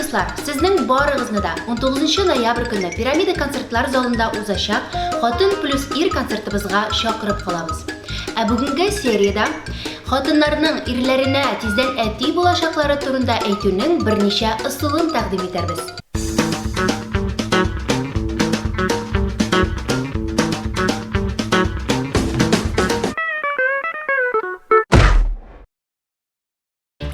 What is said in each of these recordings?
Dostlar, sizning barig'izni da 19-noyabr kuni Piramida konsertlar zalida o'zashaq Xotin plus er konsertimizga chaqirib qolamiz. Bugungi seriyada xotinlarning erlarini tezdan addiy bo'lashaqlari turida aytuvning bir necha usulini taqdim etamiz.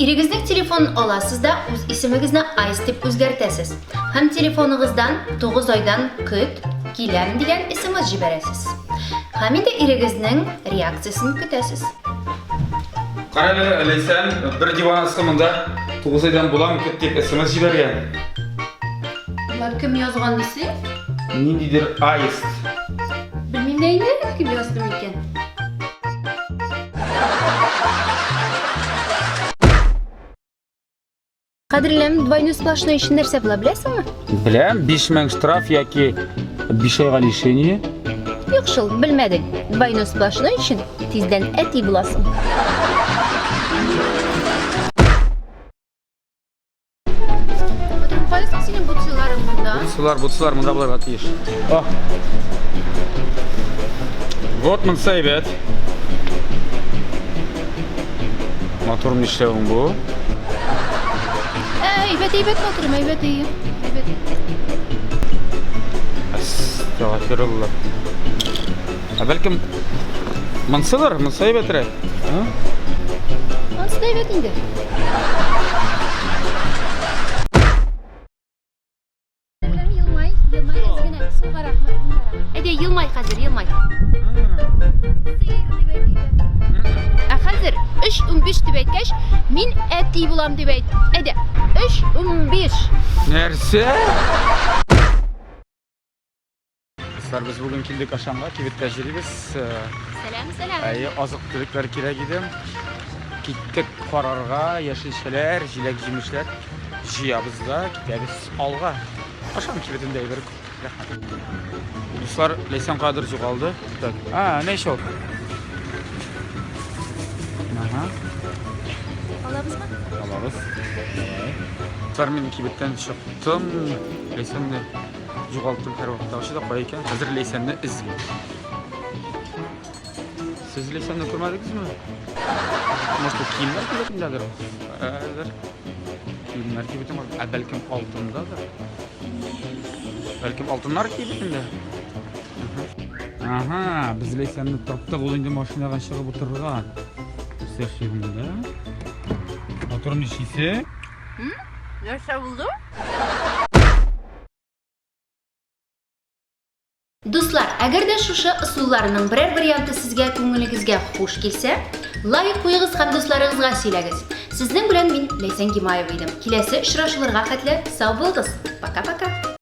Erigizning telefonini olasizda o'z ismingizni Ays deb o'zgartasiz. Ham telefoningizdan 9 oydan kut, kelam degan SMS jibarasiz. Hamda erigizning reaksiyasini kutasiz. Qaranglar, Laysan bir divan asqimida 9 oydan bulam kut deb SMS jibargan. Ular kim yozgan desa? Nindidir Ays. Bilmayman endi kim yozdi ekan. Qadrlam, двойной сплошной ishni narsa qila bilasizmi? Bilam, 5000 shtraf yoki 5 oyga lishение. Yo'q, shul, bilmading. Двойной сплошной uchun tezdan ati bo'lasan. Otam qaysi sening butsilaring bunda? Butsular bunda bularga tegish. Oh. Вот мен saybat. Motorum ishlawing bu. Eybat oturum, eybat. Estağfirullah. Belkim mansılar, saybatlar. Ha? Nasıl eybat indi? Yılmay, ezgine, soğuk rahmet. Hadi yılmay hazır, yılmay. Hazır, 3-15 deb aytgach, men ati bo'lam deb ayt. Hadi, 3-15. Nerse? Biz bugün keldik aşamga, kibit tajribamiz. Selam. Ay, oziq-tuliklar kerak edi. Ketdik qarorga, yashilchalar, jilak-jimishlar jiyabizda, ketamiz olg'a. Aşam kibitinde bir rahmat. Do'stlar, Laysan Qodir yo'qoldi. Ha, ne ish o? Aha. Olamizmi? Alamiz. Do'stlar, men kibitdan chiqdim. Laysanni yo'qoldim har vaqt oshida qo'y ekan. Hozir Laysanni izlayman. Siz Laysanni ko'rmadingizmi? Может, kiyimlar kibitindadir. Hozir kiyimlar kibitim bor. Balkim oltindadir. Balkim oltinlar kibitinde. Aha, biz Laysanni topda qo'lingda mashinaga chiqib o'tirgan. Sershigimda. Motorim ishisi? Narsa bo'ldi? Do'stlar, agarda shusha usullarining biror varianti sizga ko'nglingizga xush kelsa, like qo'yingiz ham do'stlaringizga siylagiz. Sizning bilan men Laysan Gimayeva edim. Kelasi uchrashuvlarga qatla sog' bo'linglar. Paka.